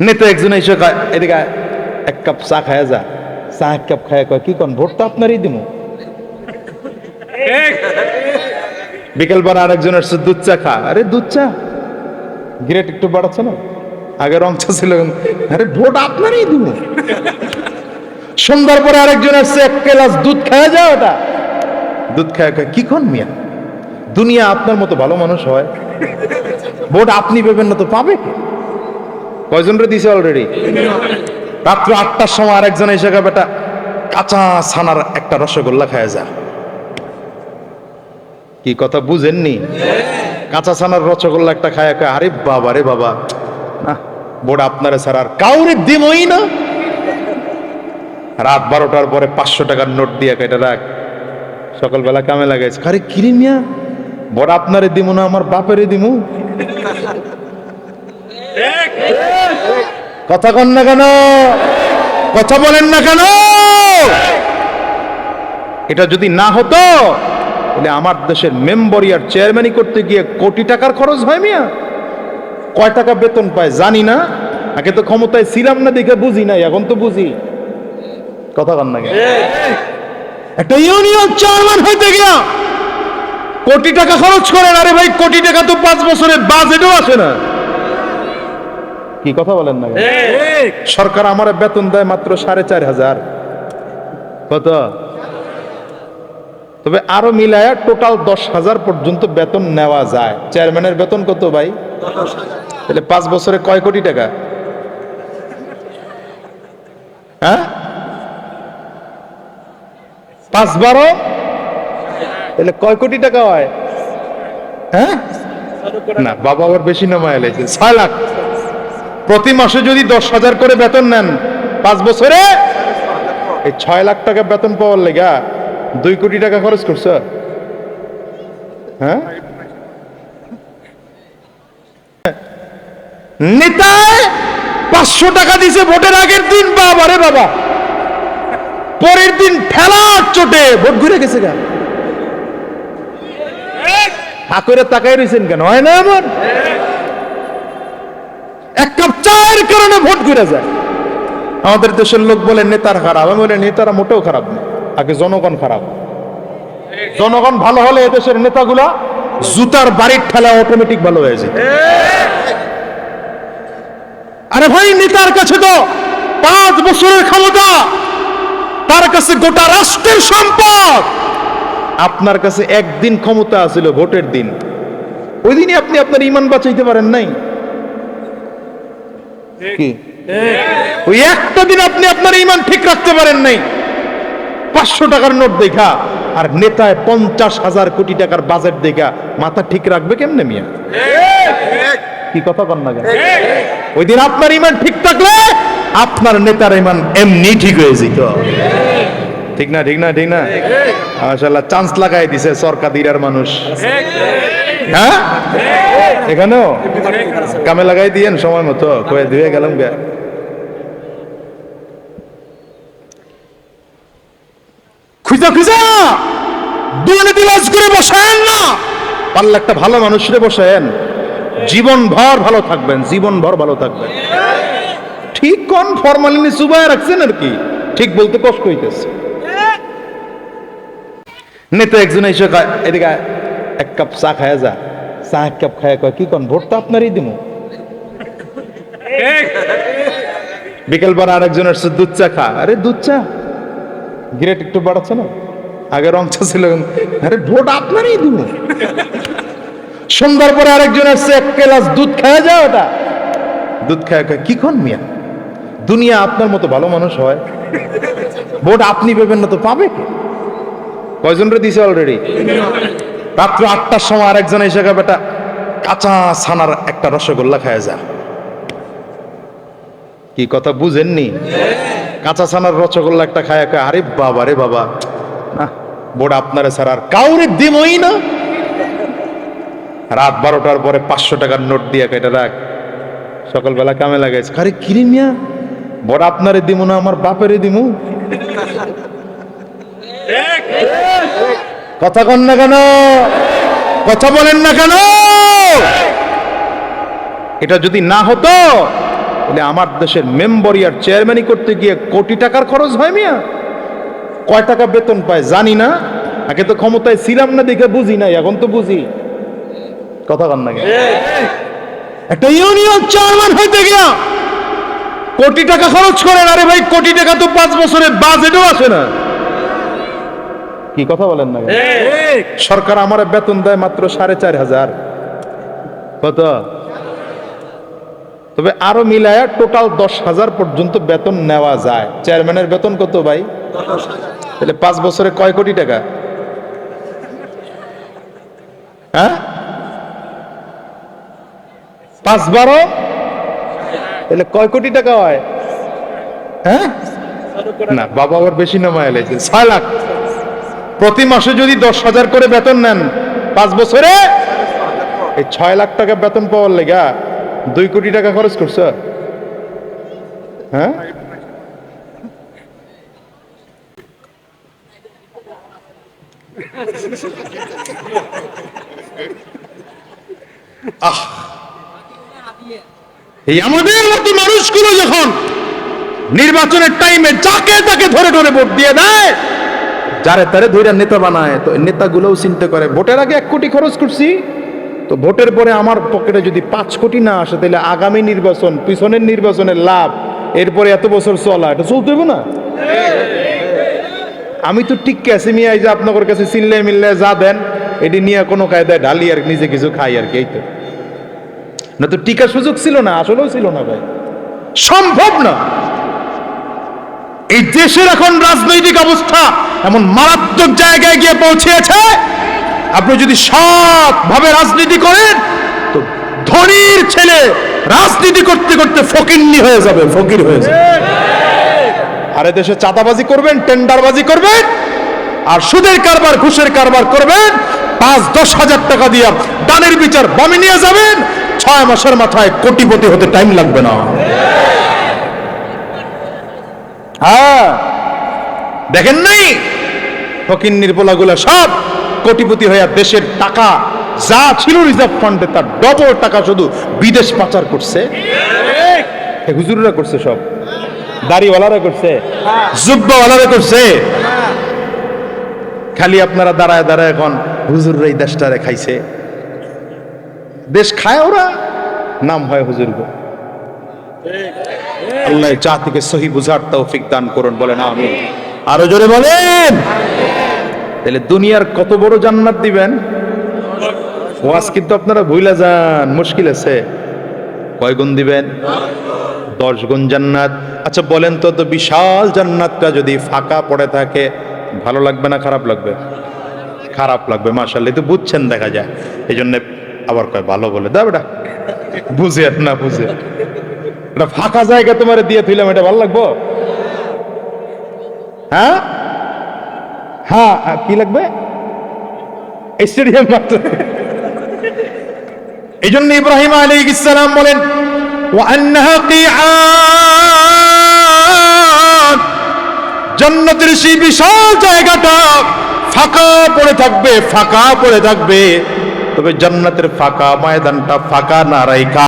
নেতা একজন এসে কয় এদিকে এক কাপ চা খায়া যা, চা এক কাপ খায়া কয় কি কোন ভোট তো আপনারই দিব। বিকেল পর আরেকজন আসছে দুধ চা খা, আরে দুধ চা গ্রেট একটু বাড়াচ্ছে না, আগে রং চা ছিল, আরে ভোট আপনারই দিব। সন্ধ্যার পরে আরেকজন আসছে এক গ্লাস দুধ খায়া যাও, ওটা দুধ খায়া কয় কি কোন মিয়া, দুনিয়া আপনার মতো ভালো মানুষ হয়, ভোট আপনি পাবেন না তো পাবে কে? কয়জন রে দিছে অলরেডি? রাত্র ৮টার সময় আরেকজন এসে কয় বেটা কাঁচা ছানার একটা রসগোল্লা খায়া যা। কি কথা বুঝেননি? কাঁচা ছানার রসগোল্লা একটা খায়া কয় আরে বাবা রে বাবা, না ভোট আপনারে ছাড়া আর কাউরে দিমই না। রাত ১২টার পরে ৫০০ টাকার নোট দিয়ে কেটে রাখ, সকালবেলা কামে লাগাইছে, আরে কিরে মিয়া ভোট আপনারে দিব না আমার বাপেরে দিমু। কথা কন না কেন, কথা বলেন না কেন? এটা যদি না হতো তাহলে আমার দেশের মেম্বার আর চেয়ারম্যানই করতে গিয়ে কোটি টাকার খরচ হয় মিয়া। কয় টাকা বেতন পায় জানি না, আগে তো ক্ষমতায় ছিলাম না দেখে বুঝি নাই, এখন তো বুঝি। কথা কন না কেন? একটা ইউনিয়ন চেয়ারম্যান হইতে গিয়া কোটি টাকা খরচ করেন, আরে ভাই কোটি টাকা তো 5 বছরের বাজেটও আসে না। কি কথা বলেন না? সরকার আমার বেতন দেয় মাত্র ৪,৫০০। কত? তবে আরো মিলায়া টোটাল ১০,০০০ পর্যন্ত বেতন নেওয়া যায়। চেয়ারম্যানের বেতন কত ভাই? তাহলে ৫ বছরে কয় কোটি টাকা? হ্যাঁ ৫-১২, তাহলে কয় কোটি টাকা হয়? হ্যাঁ না বাবা আবার বেশি নামায় লাইছে, ৬ লাখ। প্রতি মাসে যদি ১০,০০০ করে বেতন নেন ৫ বছরে, এই ৬ লাখ টাকা বেতন পাওয়ার লেগা ২ কোটি টাকা খরচ করছ। হ্যাঁ নেতায় ৫০০ টাকা দিছে ভোটের আগের দিন, বাবা রে বাবা, পরের দিন ঠেলার চোটে ভোট ঘুরে গেছে। কেন ঠাকুরের তাকাই রয়েছেন কেন? হয় না এমন? এক কাপ চায়ের কারণে ভোট ঘুরে যায়। আমাদের দেশের লোক বলে নেতার খারাপ, আমি বলি নেতারা মোটেও খারাপ না, আগে জনগণ খারাপ। জনগণ ভালো হলে এদেশের নেতাগুলা জুতার বাড়ির ঠেলা অটোমেটিক ভালো হয়ে যায়। আরে ভাই নেতার কাছে তো 5 বছরের ক্ষমতা, তার কাছে গোটা রাষ্ট্রের সম্পদ। আপনার কাছে একদিন ক্ষমতা আছিল, ভোটের দিন, ওই দিনই আপনি আপনার ঈমান বাঁচাইতে পারেন নাই। কি ওই একটা দিন আপনি আপনার ঈমান ঠিক রাখতে পারেন নাই ৫০০ টাকার নোট দেখা, আর নেতায় ৫০,০০০ কোটি টাকার বাজেট দেখা মাথা ঠিক রাখবে কেমনে মিয়া? কি কথা কন না কেন? ওই দিন আপনার ঈমান ঠিক থাকলে আপনার নেতার ঈমান এমনি ঠিক হয়ে যেত। ঠিক না? ঠিক না? ঠিক না? মাশাআল্লাহ চান্স লাগাই দিছে সরকার দিরার মানুষ। হ্যাঁ এখানেও কামে লাগাই দিয়েন সময় মতো, কয়ে দিয়ে গেলাম গে। খুঁজা খুঁজা দুর্নীতিবাজ করে বসায়েন না, পারলে একটা ভালো মানুষরে বসায়েন, জীবন ভর ভালো থাকবেন, জীবন ভর ভালো থাকবেন। ঠিক কোন ফরমালিনি চুবায় রাখছেন আর কি, ঠিক বলতে কষ্ট হইতেছে। নেতা একজন এসে কয় এদিকে এক কাপ চা খায়া যা, চা এক কাপ খায়া কয় কি কোন ভোট তো আপনারই দিব। বিকেল পর আরেকজন আসছে দুধ চা খা, আরে দুধ চা গ্রেট একটু বাড়াচ্ছে না, আগে রং চা ছিল, আরে ভোট আপনারই দিব। সন্ধ্যার পরে আরেকজন আসছে এক গ্লাস দুধ খায়া যাও, ওটা দুধ খায়া কয় কি কোন মিয়া, দুনিয়া আপনার মতো ভালো মানুষ হয়, ভোট আপনি পাবেন না তো পাবে কে? কয়জন রে দিছে অলরেডি? রাত্র ৮টার সময় আরেকজন এসে কয় বেটা কাঁচা ছানার একটা রসগোল্লা খায়া যা। কি কথা বুঝেননি? কাঁচা ছানার রসগোল্লা একটা খায়া কয় আরে বাবা রে বাবা, না ভোট আপনারে ছাড়া আর কাউরে দিমই না। রাত ১২টার পরে ৫০০ টাকার নোট দিয়ে কেটে রাখ, সকালবেলা কামে লাগাইছে, আরে কিরে মিয়া ভোট আপনারে দিব না আমার বাপেরে দিমু। কথা কন না কেন, কথা বলেন না কেন? এটা যদি না হতো বলে আমার দেশের মেম্বার আর চেয়ারম্যানই করতে গিয়ে কোটি টাকার খরচ হয় মিয়া। কয় টাকা বেতন পায় জানি না, আগে তো ক্ষমতায় ছিলাম না দেখে বুঝি নাই, এখন তো বুঝি। কথা কন না কেন? একটা ইউনিয়ন চেয়ারম্যান হইতে গিয়া কোটি টাকা খরচ করেন। আরে ভাই, কোটি টাকা তো 5 বছরের বাজেটও আসে না। কি কথা বলেন না? সরকার আমার বেতন দেয় মাত্র 4,500। কত? তবে আরো মিলায়া টোটাল 10,000 পর্যন্ত বেতন নেওয়া যায়। চেয়ারম্যানের বেতন কত ভাই? তাহলে 5 বছরে কয় কোটি টাকা? হ্যাঁ, 5-12, তাহলে কয় কোটি টাকা হয়? হ্যাঁ না, বাবা আবার বেশি নামায় এলেছে, 6 লাখ। প্রতি মাসে যদি 10,000 করে বেতন নেন, 5 বছরে এই 6 লাখ টাকা বেতন পাওয়ার লেগা 2 কোটি টাকা খরচ করছো। হ্যাঁ, এই আমাদের মতো মানুষগুলো যখন নির্বাচনের টাইমে যাকে তাকে ধরে ধরে ভোট দিয়ে দেয়, যারে তারে ধরে নেতা বানায়, তো নেতাগুলোও চিন্তা করে ভোটের আগে 1 কোটি খরচ করছি, তো ভোটের পরে আমার পকেটে যদি 5 কোটি না আসে, তাহলে আগামী নির্বাচন, পিছনের নির্বাচনের লাভ, এরপরে এত বছর চলা, এটা চলতে হবে না? আমি তো টিকে আছি মিয়া, এই যে আপনাদের কাছে চিল্লে মিললে যা দেন এটি নিয়ে কোনো কায়দায় ঢালি আর নিজে কিছু খাই আর কি, এই তো। না তো টিকার সুযোগ ছিল না, আসলেও ছিল না ভাই, সম্ভব না। এই দেশের এখন রাজনৈতিক অবস্থা এমন মারাত্মক জায়গায় গিয়ে পৌঁছেছে, আপনি যদি সৎভাবে রাজনীতি করেন তো ধনীর ছেলে রাজনীতি করতে করতে ফকিন্নি হয়ে যাবে, ফকির হয়ে যাবে। আর দেশে চাঁদাবাজি করবেন, টেন্ডারবাজি করবেন, আর সুদের কারবার, ঘুষের কারবার করবেন, 5-10 হাজার টাকা দিয়ে দানের বিচার বামে নিয়ে যাবেন, 6 মাসের মাথায় কোটিপতি হতে টাইম লাগবে না। হ্যাঁ, দেখেন নাই ফকিন্নির পোলাগুলা সব কোটিপতি হয়ে দেশের টাকা যা ছিল রিজার্ভ ফান্ডে তার ডবল টাকা শুধু বিদেশ পাচার করছে। হুজুররা করছে, সব দাড়িওয়ালারা করছে, জুব্বাওয়ালারা করছে। খালি আপনারা দাঁড়ায় দাঁড়ায় এখন হুজুররা এই দেশটারে খাইছে। দেশ খায় ওরা, নাম হয় হুজুর। আল্লাহ জাতিকে সহি বুঝার তৌফিক দান করুন, বলেন আমিন। আরো জোরে বলেন। তাহলে দুনিয়ার কত বড় জান্নাত দিবেন, ওয়াজ কিন্তু আপনারা ভুলে যান, মুশকিল আছে। কয় গুণ দিবেন? 10 গুণ জান্নাত। আচ্ছা বলেন তো, তো বিশাল জান্নাতটা যদি ফাঁকা পড়ে থাকে, ভালো লাগবে না খারাপ লাগবে? খারাপ লাগবে। মাশাআল্লাহ, তো বুঝছেন, দেখা যায়। এই জন্য আবার কয় ভালো বলে দাও, বেটা বুঝে না বুঝে, এটা ফাঁকা জায়গা তোমার দিয়ে থইলাম, এটা ভালো লাগবো? হ্যাঁ হ্যাঁ, কি লাগবে? স্টেডিয়াম মাত্র। এই জন্য ইব্রাহিম আলাইহিস সালাম বলেন, ওয়া আন্নাহা কিআন, জান্নাতের সেই বিশাল জায়গাটা ফাঁকা পড়ে থাকবে, ফাঁকা পড়ে থাকবে। তবে জান্নাতের ফাঁকা ময়দানটা ফাঁকা না রাইখা